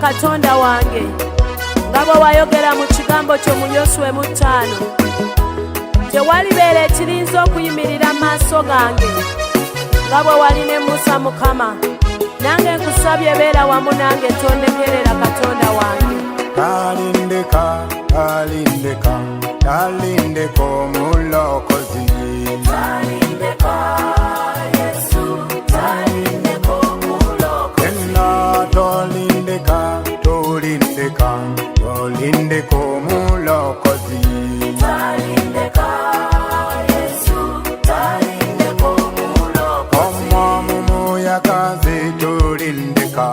katonda wange nga bwe wayogera mu kigambo kyo mu Yosuwa 5 tewalibeera ekirinza okuyimirira mu maaso gange nga bwe wali ne Musa Mukama. Nange nkusabye beera wamu nange tondekerera katonda wange. Talindeka, talindeka, talindeka omulokozi. Talindeka Yesu, talindeka omulokozi. Enna tolindeka, tolindeka, tolindeka omulokozi. Talindeka Yesu, talindeka omulokozi. Omwamu muyagaze tolindeka,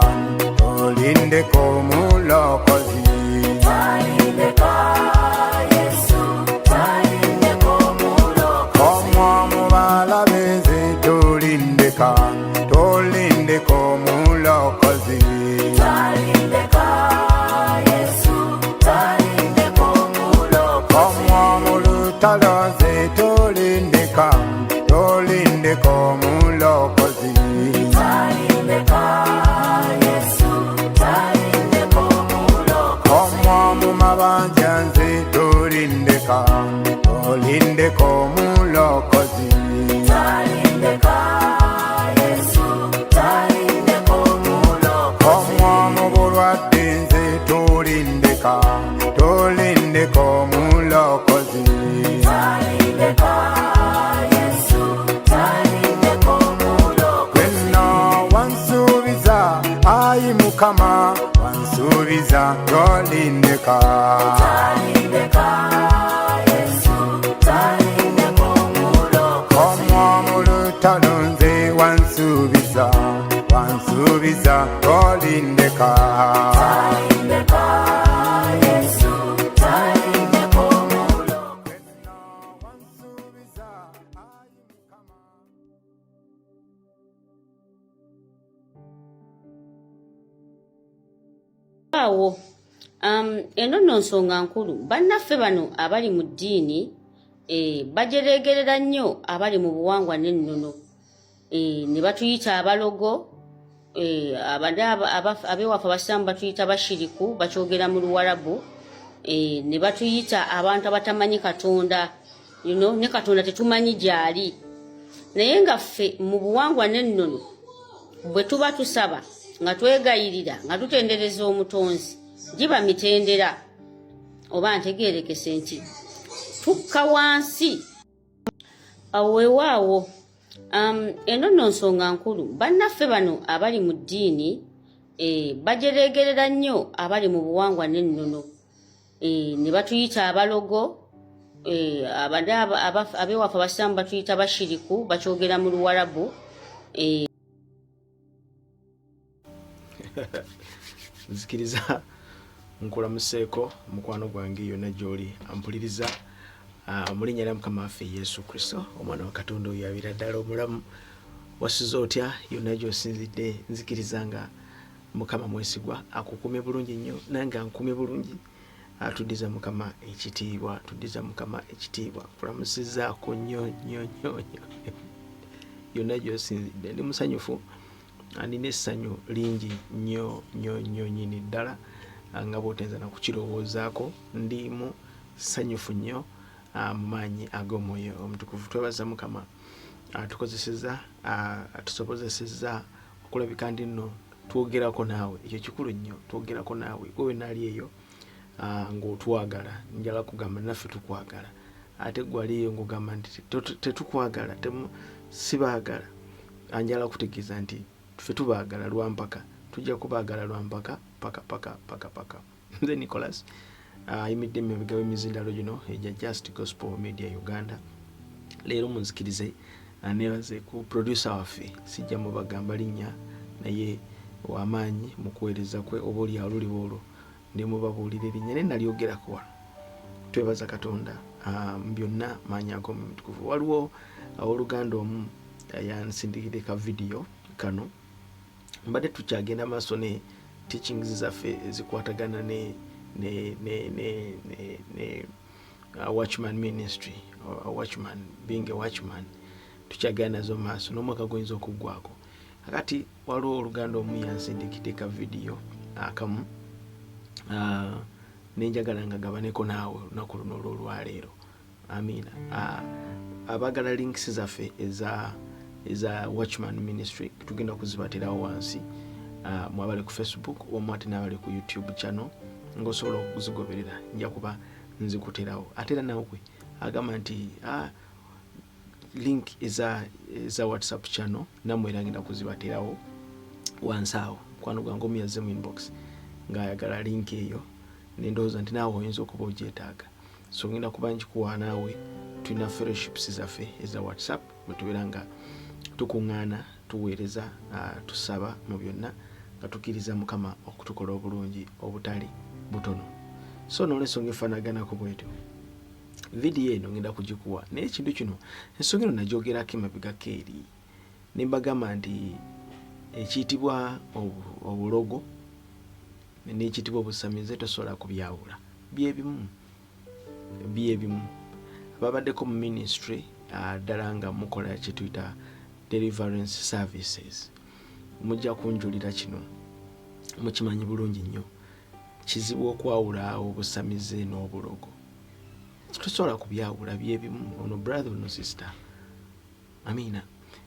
tolindeka omulokozi. Talindeka Yesu, talindeka omulokozi. Omwamu balabeze tolindeka, tolindeka omulokozi. Talindeka Yesu, talindeka omulokozi. Omwamu lutaloze tolindeka, tolindeka omulokozi. Talindeka Yesu, talindeka omulokozi. Omwamu mabanja nze tolindeka, tolindeka omulokozi. Talindeka Yesu, talindeka omulokozi. Omwamu bulwadde nze tolindeka, tolindeka omulokozi. Talindeka Yesu, talindeka omulokozi. Wenna wansuubiza ayi Mukama, wansuubiza tolindeka. Talindeka Yesu, talindeka omulokozi. Omwamu lutalo nze wansuubiza, wansuubiza tolindeka. Talindeka Yesu, talindeka omulokozi. Wansuubiza ayi Mukama. Awo eno nno nsonga nkulu. Bannaffe bano abali mu ddiini bajeregerera nnyo abali mu buwangwa n'ennono, ne batuyita abalogo, abewaffe abasiraamu batuyita bashiriku, bakyogera mu Luwarabu, ne batuyita abantu abatamanyi Katonda, ne Katonda tetumanyi gy'ali. Naye nga ffe mu buwangwa n'ennono bwe tuba tusaba nga twegayirira nga tutendereza omutonzi, giba mitendera oba ntegeerekese nti tukka wansi. Awo weewaawo eno nno nsonga nkulu. Bannaffe bano abali mu ddiini bajeregerera nnyo abali mu buwangwa n'ennono, ne batuyita abalogo, abewaffe abasiraamu batuyita bashiriku, bakyogera mu Luwarabu. Nzikiriza nkulamuseeko mukwano gwange yonna gy'oli ampuliriza mu linnya lya Mukama waffe Yesu Kristo, omwana wa Katonda oyo abira ddala omulamu. Wasuze otya yonna gy'osinzidde, nzikiriza nga Mukama mwesigwa akukume bulungi nnyo, nange ankume bulungi. Tuddiza Mukama ekitiibwa, tuddiza Mukama ekitiibwa. Nkulamusizaako nnyo nnyo nnyo yonna gy'osinzidde. Ndi musanyufu, nina essanyu lingi nnyo nnyo nnyo nyini ddala nga bw'otenza na kukirowoozaako. Ndimu ssanyufu nnyo mu maanyi ag'omwoyo omutukuvu. Twebaza Mukama atusobozesezza okulabika ndi nno twogerako naawe. Ekyo kikulu nnyo, twogerako naawe gwe naali eyo ng'otwagala. Njala kugamba naffe tukwagala, ate gwe ali eyo ng'ogamba nti tetukwagala, sibaagala. Anjala kutegeeza nti ffe tubaagala lwampaka, tujja kubaagala lwampaka paka. Nze Nicholas ayimidde emabega w'emizindalo gino egya Just Gospel Media Uganda. Leero munzikirize nebaze ku producer waffe, sijja mubagamba linnya, naye w'amaanyi mu kuweereza kwe, oba oli aluliwo olwo ndi mubabuulira erinnya naye nalyogerako wano. Twebaza Katonda byonna maanyi ag'omutukuvu. Waliwo owooluganda omu yansindikira ka video kano, mbadde tukyagenda maaso ne teachings zaffe ezikwatagana ne Watchman Ministry, Watchman, being a watchman, tukyagenda nazo maaso n'omwaka guyinza okuggwako. Kakati waliwo oluganda omu yansindikira ka video akamu nenjagala nga gabaneko naawe olunaku luno olwolwaleero. Amina. Abagala links zaffe eza Watchman Ministry tugenda kuzibatirawo wansi, mwabale ku Facebook omwate n'abali ku YouTube channel ng'osobola okuzigoberera, nja kuba nzikuterawo. Ate era nawe agamba nti link eza WhatsApp channel namwe era ngenda kuzibatirawo wansi awo. Mukwano gwange omuyaze mu inbox ng'ayagala link eyo, nendowooza nti naawe oyinza okuba ogyetaaga. So ngenda kuba nkikuwa naawe, tulina fellowships zaffe eza WhatsApp bwe tubeera nga tukuŋŋaana, tuweereza, tusaba mu byonna nga tukkiriza Mukama okutukola obulungi obutali butono. So n'olwensonga efaanaganako bwetyo, vidiyo eno ngenda kugikuwa, naye ekintu kino ensonga eno nagyogerako emabegako eri, ne mbagamba nti ekiyitibwa obulogo n'ekiyitibwa obusamize tosobola kubyawula, byebimu. Ababaddeko mu ministry ddala nga mukola kye tuyita deliverance services, mujja kunjulira kino, mukimanyi bulungi nnyo. Kizibu okwawula obusamize n'obulogo, tosobola kubyawula, byebimu. Ono brother, ono sister. Amina.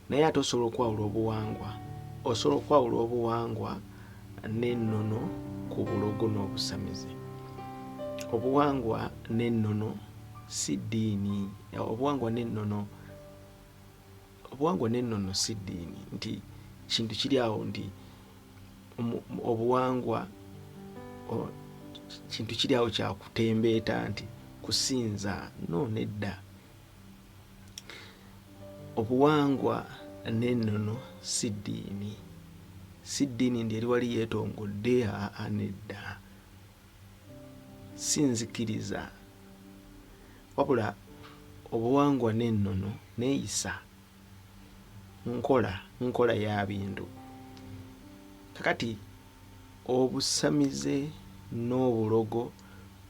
Naye ate osobola okwawula obuwangwa, osobola okwawula obuwangwa n'ennono ku bulogo n'obusamize. Obuwangwa n'ennono si ddiini, obuwangwa n'ennono si ddiini, nti kintu kiri awo nti obuwangwa kintu kiri awo kyakutembeeta nti kusinza, no, nedda. Obuwangwa n'ennono si ddiini, si ddiini ndi eri wali yeetongodde, nedda. Sinzikiriza, wabula obuwangwa n'ennono neeyisa, nkola ya bintu. Kakati obusamize n'obulogo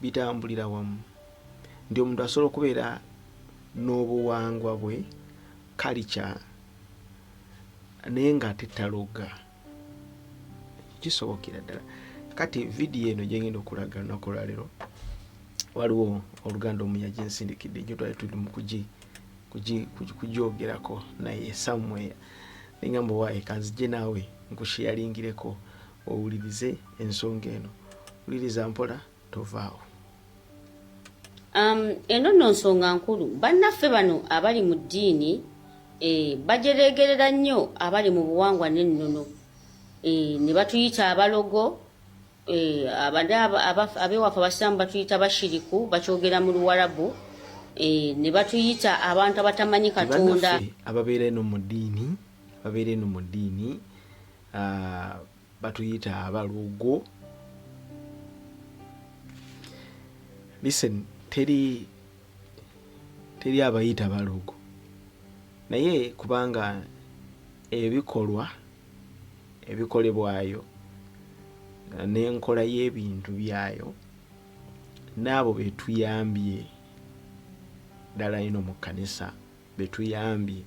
bitambulira wamu, nti omuntu asobola okubeera n'obuwangwa bwe kalica naye nga tetaloga, kisobokera ddala. Kati vidiyo eno gyengenda okulaga olunaku lwaleero, waliwo oluganda omuyaji ensindikidde gye twali tuli mu kugyogerako naye somewhere, nengamba waaye kanzije naawe nkushyalingireko owulirize ensonga eno. Wuliriza mpola, tovaawo. Eno nno nsonga nkulu. Bannaffe bano abali mu ddiini bajeregerera nnyo abali mu buwangwa n'ennono, ne batuyita abalogo. Abewaffe abasiraamu batuyita bashiriku, bakyogera mu Luwarabu, ne batuyita abantu abatamanyi Katonda. Ababeera eno mu ddiini batuyita abalogo. Listen, teri abayita abalogo, naye kubanga ebikolebwayo n'enkola y'ebintu byayo n'abo betuyambye ddala ino mu kkanisa, betuyambye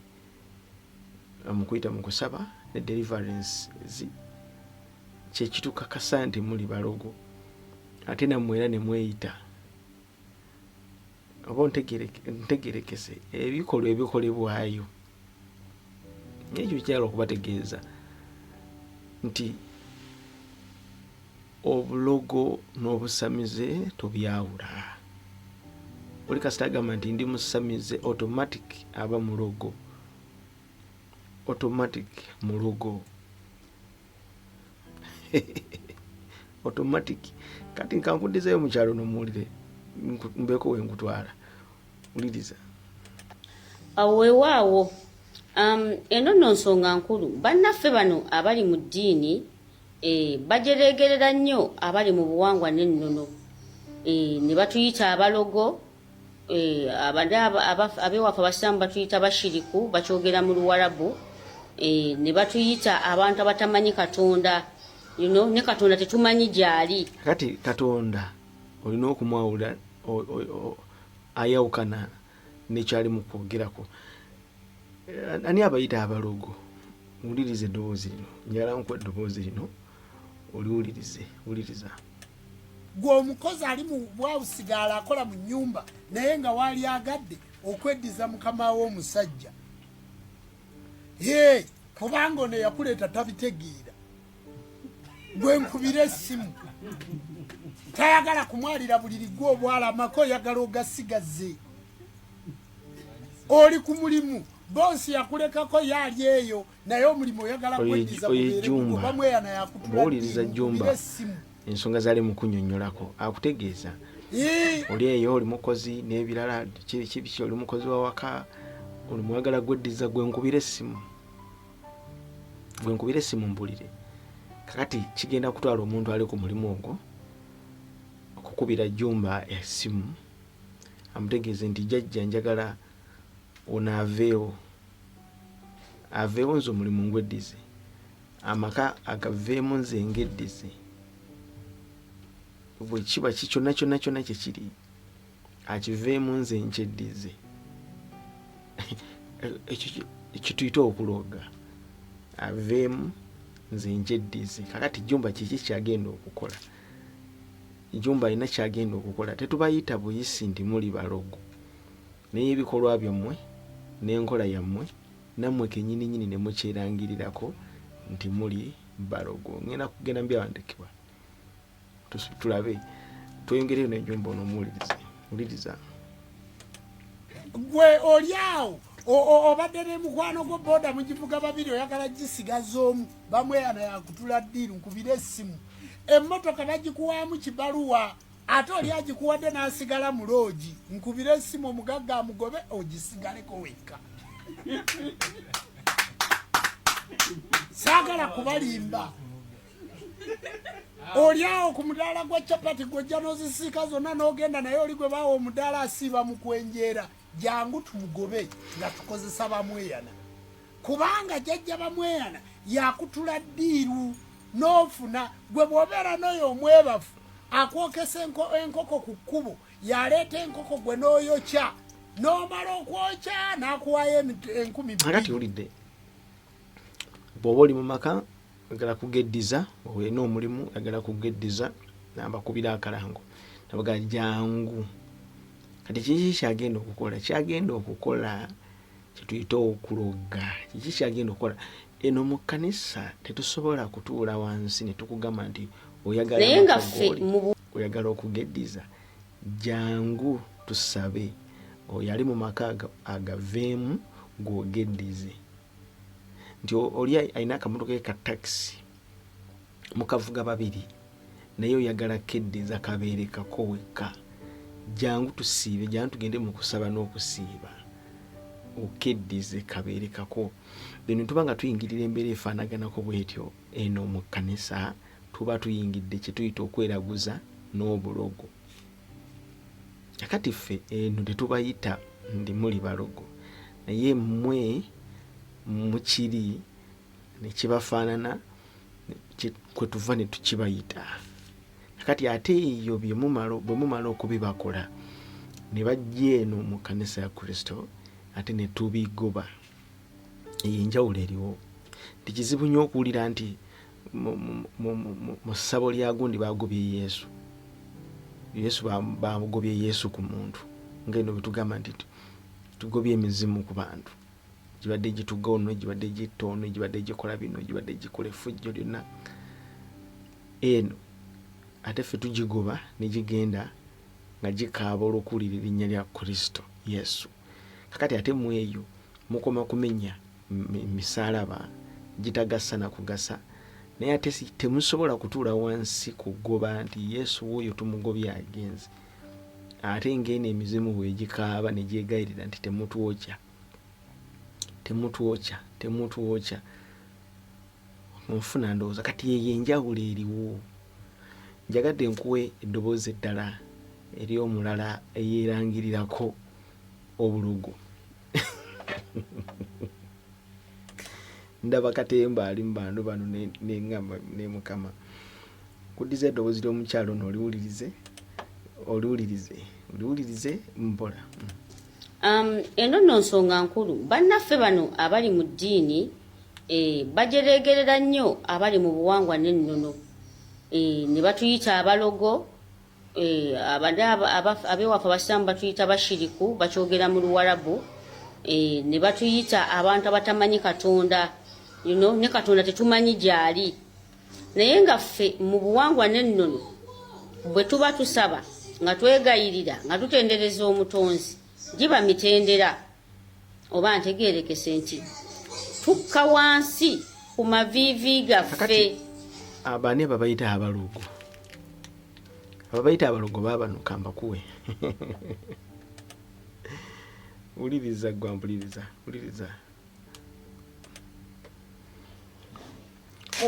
mu kuyita mu kusaba ne deliverance, kye kitukakasa nti muli balogo, ate nammwe era ne mweyita oba ntegerekese ebikolwa ebikolebwayo. Ekyo kyala okubategeeza nti obulogo n'obusamize tobyawula. Oli kasita agamba nti ndi musamize, automatic aba mulogo, automatic mulogo. Automatic. Kati nkankuddizayo mu kyalo n'omuwulire, mbeeko we nkutwala. Wuliriza. Weewaawo, eno nno nsonga nkulu. Bannaffe bano abali mu ddiini bajeregerera nnyo abali mu buwangwa n'ennono, ne batuyita abalogo. Abewaffe abasiraamu batuyita bashiriku, bakyogera mu Luwarabu, ne batuyita abantu abatamanyi Katonda, ne Katonda tetumanyi gyali. Kati Katonda olina okumwawula ayawukana nekyali mu kwogerako. Ani abayita abalogo? Wuliriza eddoboozi lino, njagala nkuwa eddoboozi lino oliwulirize. Wuliriza. gwe omukozi ali mu bwawusigala akola mu nnyumba naye nga waali agadde okweddiza mukama w'omusajja kubanga ono yakuleeta tabitegeera gwe nkubira essimu tayagala kumwalira buliri gwe obwalamako oyagala ogasigaze oli ku mulimu bosi yakulekako yaali eyo naye omulimu oyagala kweddiza bamweyana yakutulawuliriza Jumba ensonga zali mu kunnyonnyolako akutegeeza oli eyo oli mukozi n'ebirala kibiki oli mukozi wa waka oli mwagala gweddiza gwe nkubira essimu mbulire kakati kigenda kutwala omuntu ali ku mulimu ogwo okukubira Jumba essimu amutegeeze nti jjajja njagala onaaveewo nze omulimu ngweddize amaka agaveemu nze ngeddize bwe kiba kyonna kyekiri akiveemu nze nkyeddize ekyo tuyita okuloga aveemu nze nkyeddize kakati Jumba kiki kyagenda okukola Jumba alina kyagenda okukola tetubayita buyisi nti muli balogo naye ebikolwa byammwe n'enkola yammwe nammwe kennyini ne mukyerangirirako nti muli balogo ngenda kugenda mbyawandikibwa tulabe tweyongereyo ne Jumba onomuwuliriza gwe oli awo obadde ne mukwano gwo boda mugivuga babiri oyagala gisigaza omu bamweyana yakutula ddiiru nkubira essimu emmotoka bagikuwaamu kibaluwa ate oli agikuwadde n'asigala mu loogi nkubira essimu omugagga amugobe ogisigaleko wekka saagala kubalimba oli awo ku mudaala gwa capati gwojja n'ozisiika zonna n'ogenda naye oli gwe baawa omudaala asiiba mu kwenjeera jangu tumugobe nga tukozesa bamweyana kubanga jjajja bamweyana yakutula ddiiru n'ofuna gwe bw'obeera n'oyo omwebafu akwokesa enkoko ku kkubo yaleeta enkoko gwe n'oyokya n'omala okwokya n'akuwayo 10,000 akati olidde bw'oba oli mu maka agala kugeddiza olina omulimu agala kugeddiza nambakubira akalango nabaga jangu kati kiki kyagenda okukola kyetuyita okuloga kiki kyagenda okukola eno mu kkanisa tetusobola kutuula wansi ne tukugamba nti oyagala okugeddiza jangu tusabe oyali mu maka agaveemu gwogeddize nti oli alina akamotoka ka taxi mukavuga babiri naye oyagala keddiza kabeerekako wekka jangu tusiibe jangu tugende mu kusaba n'okusiiba okeddize kabeerekako bino tuba nga tuyingirira embeera efaanaganako bwetyo eno mu kkanisa tuba tuyingidde kye tuyita okweraguza n'obulogo akati ffe eno tetubayita ndi muli balogo naye mmwe mukiri nekibafaanana kwe tuva ne tukibayita akati ate eyo bwe mumala okubibakola ne bajja eno mu kkanisa ya Kristo ate ne tubigoba eyo enjawulo eriwo nti kizibu nnyo okuwulira nti mu ssabo lya gundi bagobye Yesu bagobye Yesu ku muntu ngeno betugamba nti tugobye emizimu ku bantu gibadde gitugono gibadde gitono gibadde gikola bino gibadde gikola effujjo lyonna eno ate ffe tugigoba negigenda nga gikaaba olw'okuwulira erinnya lya Kristo Yesu kakati ate mu eyo mukoma kumenya misaalaba gitagasa na kugasa naye ate temusobola kutuula wansi kugoba nti Yesu wuuyo tumugobye agenze ate ng'eno emizimu bwegikaaba ne gyegayirira nti temutwokya onfuna ndowooza kati yeyo enjawulo eriwo njagadde nkuwe eddoboozi eddala eri omulala eyeerangirirako obulugu ndaba Katemba ali mu bantu bano neŋŋamba ne Mukama kuddiza eddoboozi ly'omukyalo ono oliwulirize mpola. Eno nno nsonga nkulu bannaffe bano abali mu ddiini bajeregerera nnyo abali mu buwangwa n'ennono ne batuyita abalogo abewaffe abasiraamu batuyita bashiriku bakyogera mu Luwarabu ne batuyita abantu abatamanyi Katonda ne Katonda tetumanyi gyali naye nga ffe mu buwangwa n'ennono bwe tuba tusaba nga twegayirira nga tutendereza omutonzi giba mitendera oba ntegeerekese nti tukka wansi ku maviivi gaffe. Abane babayita abalugu. Ababayita abalugu babanuka mbakuwe. Uliriza gwambuliriza.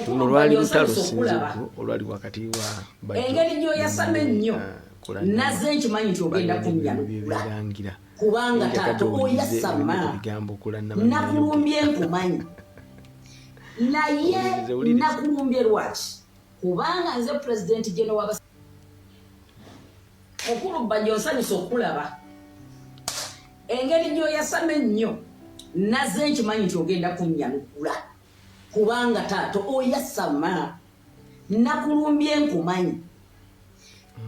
Luno lwali lutalo sinzigu olwali wakati wa engeri gyoyasama ennyo naze nkimanyi nti ogenda kunyanukula kubanga taata oyasama nakulumbye nkumanyi naye nakulumbye lwaki kubanga nze pulezidenti geno waba okulubba gyonsanyusa okulaba engeri gyoyasama ennyo naze nkimanyi nti ogenda kunyanukula kubanga taata oyasama nakulumbye nkumanyi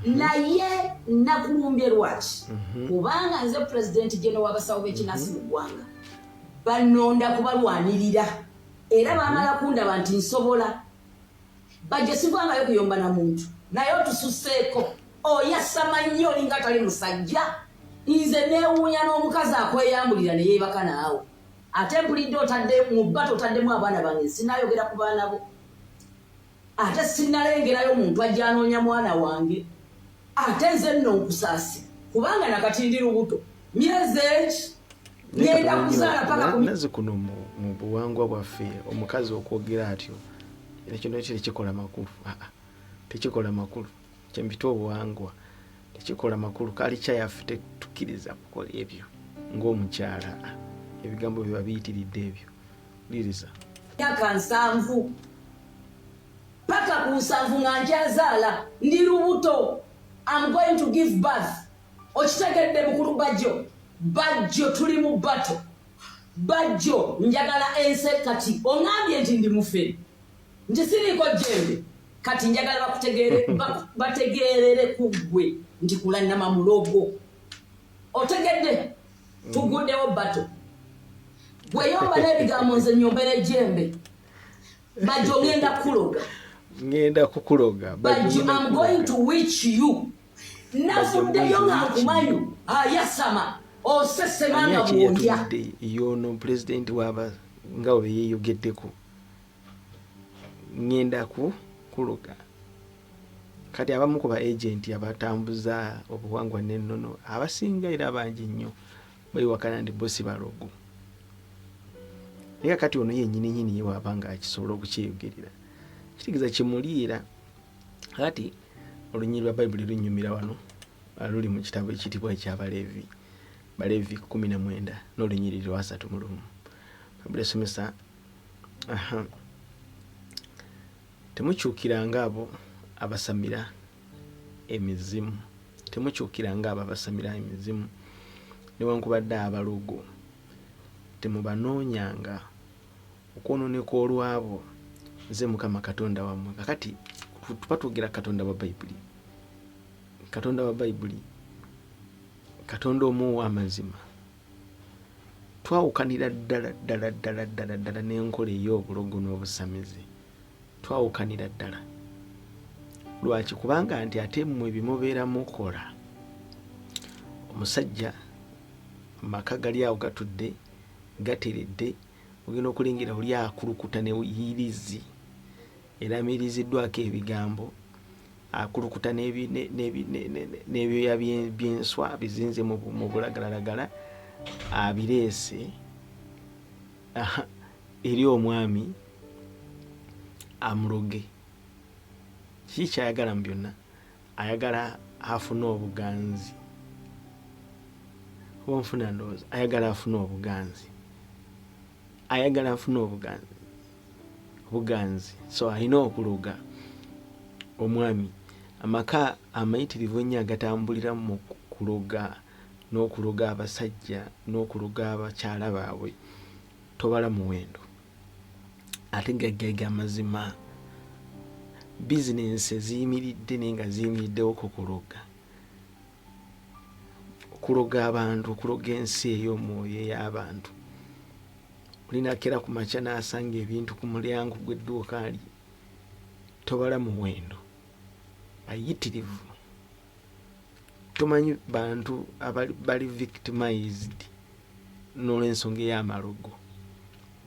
naye nakulumbye lwaki kubanga nze pulezidenti geno w'abasawo b'ekinasi mu ggwanga banonda kubalwanirira era bamala kundaba nti nsobola bajje sivangayo kuyomba na muntu naye otususeeko oyasama nnyo olinga tali musajja nze neewuunya n'omukazi akweyambulira ne yeebaka naawe ate mpulidde otadde mu bbato otaddemu abaana bange sinayogera ku baana bo ate sinalengerayo muntu ajja anoonya mwana wange ate nze nno nkusaasi kubanga nakati ndi lubuto myezi eki ngenda kuzaala paka nazi kuno mu buwangwa bwaffe omukazi okwogera atyo era kino kiri kikola makulu tekikola makulu kyembita obuwangwa tekikola makulu kali kyayaffe tetukkiriza kukola ebyo ng'omukyala ebigambo biba biyitiridde ebyo liriza myaka 7 paka ku 7 nga nkyazaala ndi lubuto I'm going to give birth okitegedde mukulu bajjo tuli mu bato bajjo njagala ense kati ongambye nti ndi mufe nti siriko jembe kati njagala bategeerere ku ggwe nti kulannama mulogo otegedde tuguddewo bato gweyomba n'ebigambo nze nyombera ejjembe bajjo ngenda kukuloga bajjo I'm going to witch you nafuddeyo nga nkumanyu ayasama osesemanga bwondya yono pulezidenti waba nga we yeeyogeddeko ngenda kukuloga kati abamu ku ba agenti abatambuza obuwangwa n'ennono abasinga era bangi nnyo beewakana ndi bosi balogo naye kati ono yennyini yewaaba nga akisobola okukyeyogerera kitegeeza kimuliira kati olunyiri lwa bayibuli lunyumira wano luli mu kitabo ekitibwa ekyabaleevi baleevi 19 n'olunyiri lwa 3 mu lumu bayibuli esomesa temukyukiranga abo abasamira emizimu newankubadde abalogo temubanoonyanga okwonooneka olwabo nze Mukama Katonda wammwe. Kakati tuba twogera Katonda wa Bayibuli, Katonda omu w'amazima. Twawukanira ddala n'enkola ey'obulogo n'obusamizi, twawukanira ddala. Lwaki? Kubanga nti ate mmwe bimubeera mukola. Omusajja amaka gali awo gatudde gateredde, ogenda okulengera oli akulukuta ne yirizi era amiriziddwako ebigambo, akulukuta n'ebyoya by'enswa bizinze mu bulagalalagala, abireese eri omwami amuloge. Kiki kyayagala mu byonna? Ayagala afune obuganzi. Onfuna ndowooza ayagala afune obuganzi, so alina okuloga omwami. Amaka amayitirivu ennyo agatambulira mu kuloga n'okuloga abasajja n'okuloga abakyala baabwe tobala muwendo. Ate gaggaiga amazima bizinensi eziyimiridde naye nga ziyimiriddewo ku kuloga abantu, okuloga ensi ey'omwoyo ey'abantu. Olina kera ku makya n'asanga ebintu ku mulyango gw'edduuka lye, tobala muwendo, bayitirivu. Tomanyi bantu bali victimized n'olw'ensonga ey'amalogo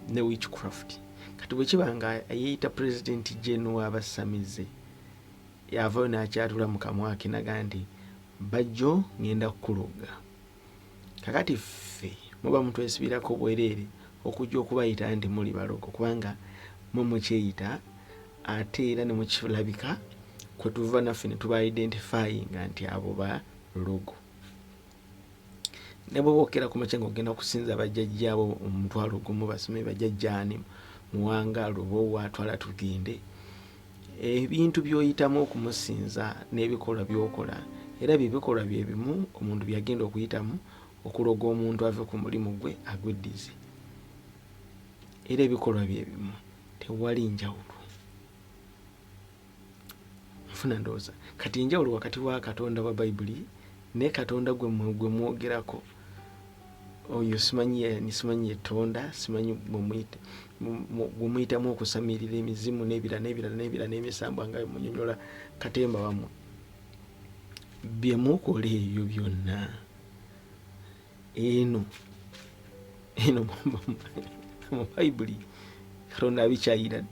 ne witchcraft. Kati bwe kiba nga yeeyita President General w'abasamize, yavaayo n'akyatula mu kamwa ke naga nti bajjo ngenda kukuloga. Kakati ffe muba mutwesibirako bwereere okujja okubayita nti muli balogo, kubanga mwe mukyeyita ate era ne mukirabika kwe tuva naffe ne tuba identifyinga nti abo balogo. Ne bwe bookera ku makya ng'ogenda kusinza bajjajjaabo omutwalo gumu basome bajjajjaani muwangaalo boowa atwala tugende, ebintu by'oyitamu okumusinza n'ebikolwa by'okola era byebikolwa bye bimu omuntu byagenda okuyitamu okuloga omuntu ave ku mulimu gwe agweddize. Era ebikolwa bye bimu, tewali njawulo. Nfuna ndowooza kati enjawulo wakati wa Katonda wa Bayibuli ne Katonda gwe mwogerako, oyo simanyi yetonda, simanyi bwemuyitamu okusamirira emizimu n'ebira n'emisambo nga munyonyola katemba wamu. Bye mukola ebyo byonna eno mu Bayibuli Katonda abikyayira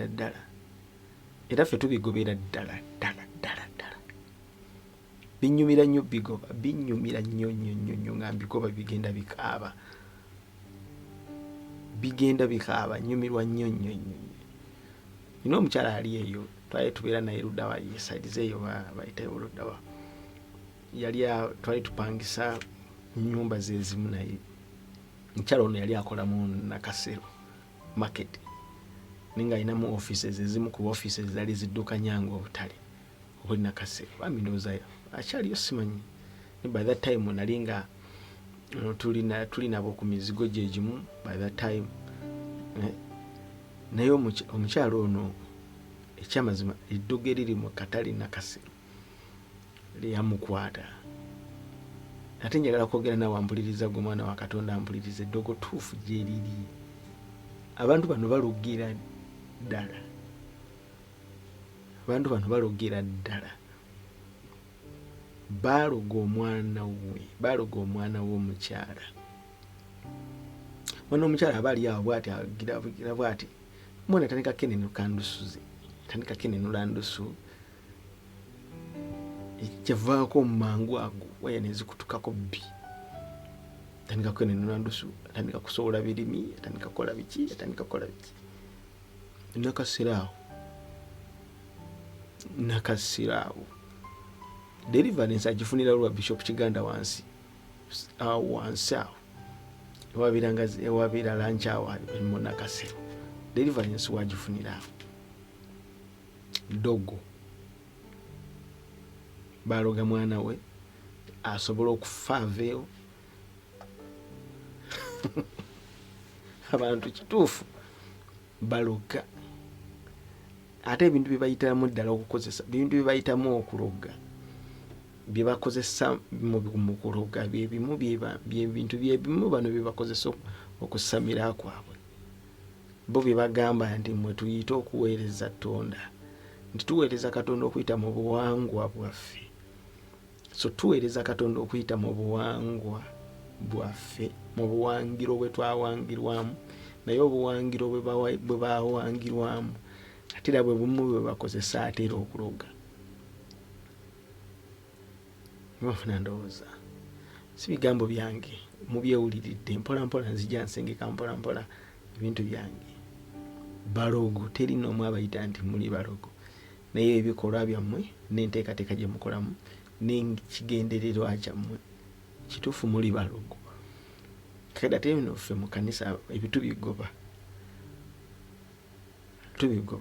ddala era ffe tubigobera ddala. Binyumira nnyo bigoba, binyumira nnyo nga mbigoba bigenda bikaaba, nyumirwa nnyo. Nina omukyala ali eyo twali tubeera naye luddawa yesaidize eyo bayitayo luddawa, twali tupangisa nnyumba zezimu naye mukyala ono yali akola mu Nakasero market naye nga alinamu offices ezimu ku offices zali ziddukanyanga obutale obuli Nakasero. Bambi ndowooza akyaliyo simanyi. By that time nali nga tuli nabo ku mizigo gye gimu by that time. Naye omukyalo ono ekyamazima eddogo eriri mu katale Nakasero lyamukwata. Ate njagala kwogera nawe ampuliriza gwe mwana wa Katonda, ampuliriza eddogo tuufu gyeriri. Abantu bano balogira ddala. Baaloga omwana w'omukyala. Mwana omukyala aba ali awo bw'ati agira bw'ati, mwana tandika kenenuka ndusu kyavaako mu mangu ago waya ne zikutukako bbi. Tandika kenenula ndusu, atandika kusobola birimi, atandika kukola biki. Nakasiraawo deliverance agifunira lwa Bishop Kiganda wansi awo ewabira lanch awo mu Nakasero. Deliverance wagifunira dogo baloga mwana we asobola okufa aveewo. Abantu kituufu baloga ate ebintu bye bayitamu ddala okukozesa, ebintu bye bayitamu okuloga bye bakozesa mu kuloga byebintu byebimu bano bye bakozesa okusamira kwabwe. Bo bye bagamba nti mwe tuyita okuweereza Katonda, nti tuweereza Katonda okuyita mu buwangwa bwaffe. So tuweereza Katonda okuyita mu buwangwa bwaffe, mu buwangiro bwe twawangirwamu, naye obuwangiro bwe bawangirwamu ate era bwe bumu bwe bakozesa ate era okuloga. Bafuna ndowooza si bigambo byange, mubyewuliridde mpola nzija nsengeka mpola ebintu byange. Balogo teri n'omu abayita nti muli balogo, naye ebikolwa byammwe n'enteekateeka gye mukolamu n'ekigendererwa kyammwe kituufu muli balogo. Kakati ate bino ffe mu kanisa ebitubigoba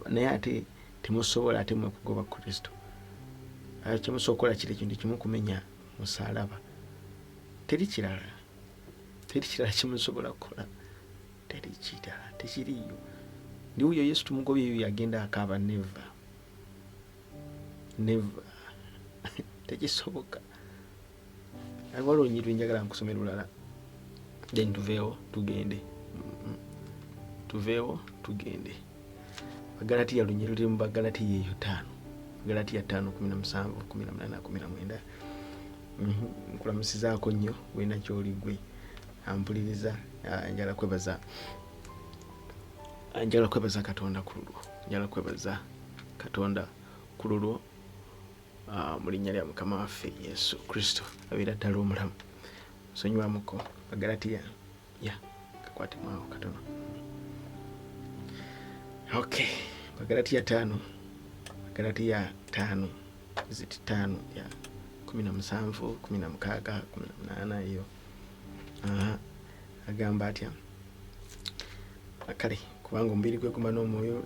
naye ate temusobola ate mwe kugoba Kristo. Kyemusobola kiri ekintu kimu kumenya musalaba. Teri kirala kyemusobola kukola, tekiriyo. ndi uyo Yesu tumugobye eyo yagenda akaaba never tekisoboka. Agwalo nyitu njagala nkusomera ulala then tuveewo tugende Bagalatiya lunyiru liri mu Bagalatiya eyo 5 Galatiya 5:17 18 19 nkulamusizaako nnyo wena kyoli gwe ampuliriza. Njagala kwebaza Katonda ku lulwo mu linnya lya Mukama waffe Yesu Kristo abeera ddala omulamu. Nsonyiwamuko Bagalatiya kakwate maawo katono. Okay, Bagalatiya 5 5 17 16 18 eyo agamba atya kale kubanga omubiri gwe guma n'omwoyo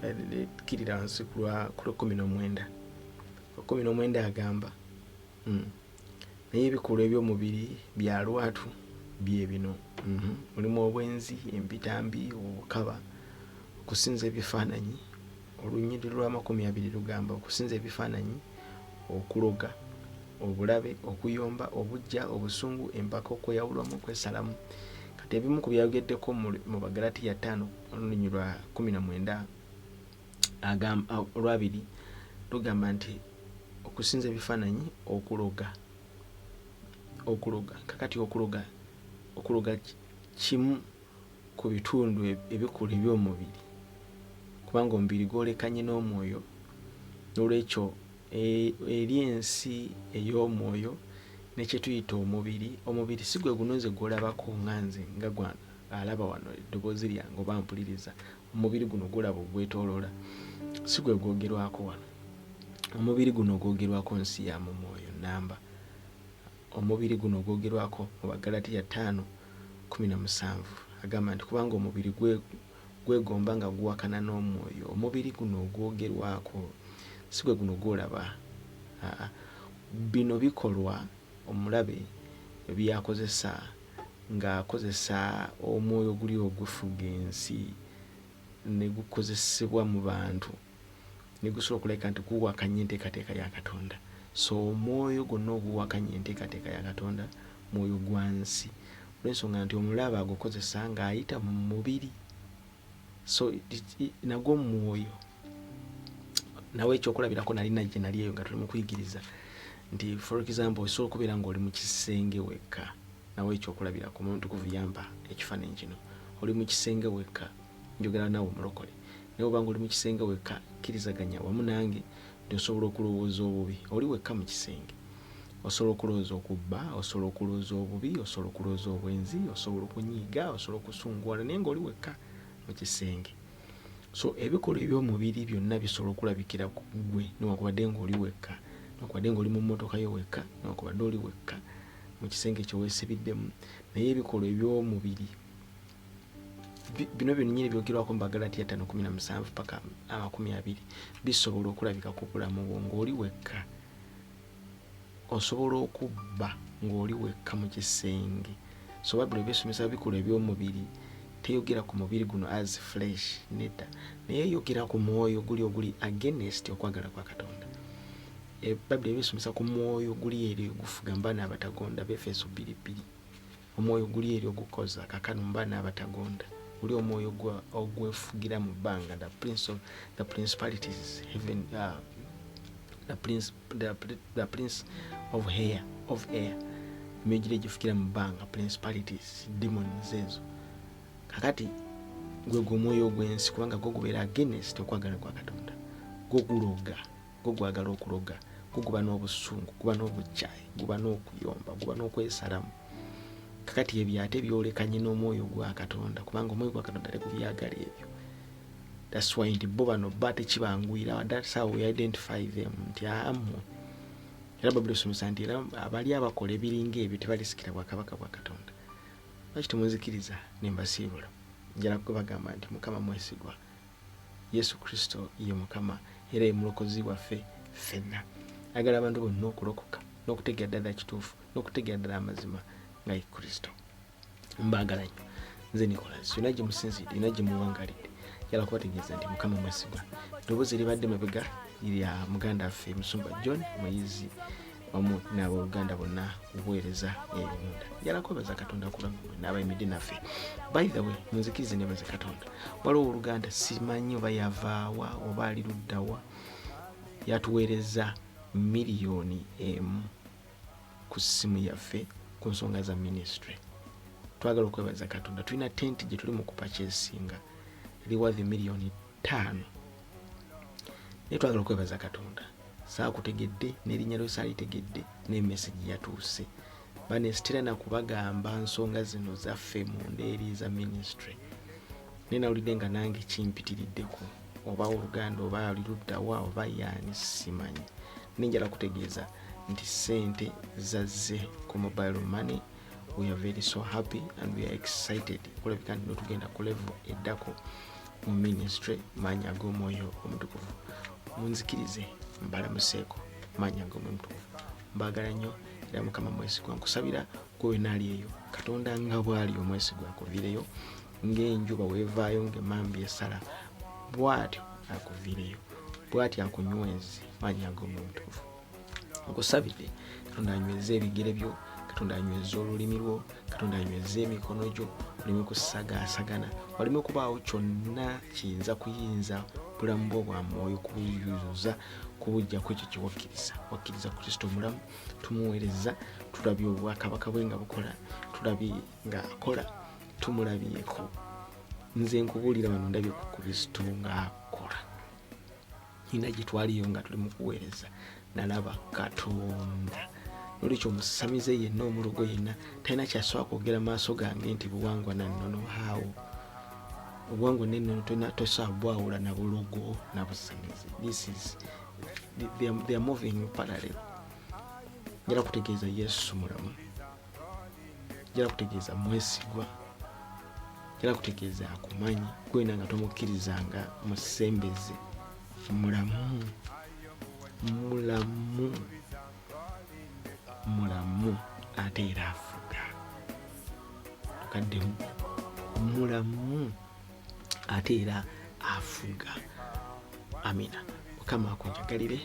kirira wansi ku 19 agamba naye ebikolwa eby'omubiri bya lwatu bye bino mulimu obwenzi, empitambi, obukaba, okusinza ebifaananyi. Olunyiriri lwa 20 lugamba okusinza ebifaananyi, okuloga, obulabe, okuyomba, obujja, obusungu, empaka, okweyawulamu, okwesalamu. Kati ebimu ku byayogeddeko mu Bagalatiya 5 olunyiriri lwa 19 agamba olwabiri lugamba nti okusinza ebifaananyi, okuloga. Kakati okuloga kimu ku bitundu ebikulu eby'omubiri kubanga omubiri gwolekanye n'omwoyo. N'olwekyo eri ensi ey'omwoyo nekye tuyita omubiri si gwe gunoze gwolabako nganze nga gwana alaba wano eddoboozi lyange oba mpuliriza. Omubiri guno gulaba ogwetooloola si gwe gwogerwako wano. Omubiri guno gwogerwako nsi ya mu mwoyo namba. Omubiri guno gwogerwako mu Bagalatiya 5:17 agamba nti kubanga omubiri gwegomba nga guwakana n'omwoyo. Omubiri guno gwogerwako si gwe guno gwolaba. Bino bikolwa omulabe byakozesa ng'akozesa omwoyo guli ogufuga ensi ne gukozesebwa mu bantu ne gusobola okuleka nti guwakanya enteekateeka ya Katonda. So omwoyo gwonna oguwakanya enteekateeka ya Katonda mwoyo gwa nsi. Olw'ensonga nti omulabe agukozesa ng'ayita mu mubiri. So nagwo mwoyo. Nawe ekyokulabirako nali eyo nga tuli mu kuyigiriza nti for example osobola okubeera ng'oli mu kisenge wekka. Nawe ekyokulabirako omuntu kuvuyamba ekifaananyi kino. Oli mu kisenge wekka njogera nawe omulokole. Naye oba ng'oli mu kisenge wekka kirizaganya wamu nange nti osobola okulowooza obubi. Oli wekka mu kisenge. Osobola okulowooza okubba, osobola okulowooza obubi, osobola okulowooza obwenzi, osobola okunyiiga, osobola okusunguwala naye ng'oli wekka mu kisenge. So ebikolwa eby'omubiri byonna bisobola okulabikira ku gwe newankubadde ng'oli wekka, newankubadde ng'oli mu mmotoka yo wekka, newankubadde oli wekka mu kisenge kye weesibiddemu. Naye ebikolwa eby'omubiri bino byonnyini byogerwako mu Bagalatiya 5:17 paka 20 bisobola okulabika ku bulamu bwo ng'oli wekka. Osobola okubba ng'oli wekka mu kisenge. So Bayibuli besomesa ebikolwa eby'omubiri teyogera ku mubiri guno as flesh nedda, naye yogera ku mwoyo guli against okwagala kwa Katonda. Bayibuli besomesa ku mwoyo guli eri ogufuga mbaana abatagonda Befeso 2:2. Omwoyo guli eri ogukoza kakano mbaana abatagonda. Guli omwoyo ogwefugira mu bbanga, the principalities heaven, the prince of air emyogire gifugira mu bbanga, principalities, demons ezo. Kakati gwe omwoyo ogw'ensi kubanga gwo gubeera against okwagala kwa Katonda. Gwo guloga, gwo gwagala okuloga, gwo guba n'obusungu, guba n'obukyayi, guba n'okuyomba, guba n'okwesalamu. Kakati ebyo ate byolekanye n'omwoyo gwa Katonda kubanga omwoyo gwa Katonda tegubyagala ebyo. That's why nti bo bano tekibanguyira. That's how we identify them nti amu. Era Bayibuli esomesa nti era abali abakola ebiringa ebyo tebalisikira bwakabaka bwa Katonda. Lwaki temuzikiriza ne mbasiibula? Njala kubagamba nti Mukama mwesigwa. Yesu Kristo ye Mukama era ye mulokozi waffe ffenna. Agala abantu bonna okulokoka n'okutegeera ddala kituufu n'okutegeera ddala amazima nga ye Kristo. Mbaagala nnyo. Nze Nicholas, yonna gye musinzidde, yonna gye muwangalidde. njala kubategeeza nti Mukama mwesigwa. Eddoboozi libadde mabega lya muganda waffe Musumba John Moyizi wamu n'abooluganda bonna okuweereza ebimunda. Njala kwebaza Katonda kuba n'abayimidde naffe. By the way, munzikirize nebaze Katonda. Waliwo oluganda simanyi oba yavaawa oba ali luddawa yatuweereza miliyoni emu ku ssimu yaffe ku nsonga za ministry. Twagala okwebaza Katonda. Tulina tent gye tuli mu kupurchasinga eriwadde miliyoni 5. Naye twagala okwebaza Katonda. Saakutegedde n'erinnya lyo saalitegedde n'emessage yatuuse. Banesitira na kubagamba nsonga zino zaffe mu ndeeri za ministry. Naye nawulidde nga nange kimpitiriddeko oba oluganda oba ali luddawa oba yaani simanyi. Ninjala kutegeeza nti sente zazze ku mobile money. We are very so happy and we are excited. Kulabika nti tugenda ku level eddako mu ministry. Maanyi ag'Omwoyo Omutukuvu. Munzikirize mbalamuseeko maanyi ag'Omwoyo Omutukuvu. Mbaagala nnyo era Mukama mwesigwa. Nkusabira gwe naali eyo Katonda nga bw'ali omwesigwa akuviireyo ng'enjuba weevaayo ng'emmambi esala bw'atyo akuviireyo bw'atyo akunyweze maanyi ag'Omwoyo Omutukuvu. Nkusabidde Katonda anyweze ebigere byo, Katonda anyweze olulimi lwo, Katonda anyweze emikono gyo, oleme kusagaasagana, waleme kubaawo kyonna kiyinza kuyinza bulamu bwo bwa mwoyo kubuyuza kubujja ku ekyo kiwakkiriza. Wakkiriza Kristo omulamu, tumuweereza, tulabye obwakabaka bwe nga bukola, tulabye nga akola, tumulabyeko. Nze nkubuulira wano ndabye ku Kristo ng'akola. Nina gye twaliyo nga tuli mu kuweereza nalaba Katonda. Nolikyo omusamize yenna omulogo yenna talina kyasobola kwogera maaso gange nti buwangwa nannono haawo. Obuwangwa nennono tosobola bwawula na bulogo na busamize. This is they are moving parallel. Njala kutegeeza Yesu mulamu. Njala kutegeeza mwesigwa. Njala kutegeeza akumanyi gwena nga tomukkirizanga musembeze. Mulamu. Mulamu ate era afuga. Tukaddemu mulamu ate era afuga. Amina. Mukama akunjagalire.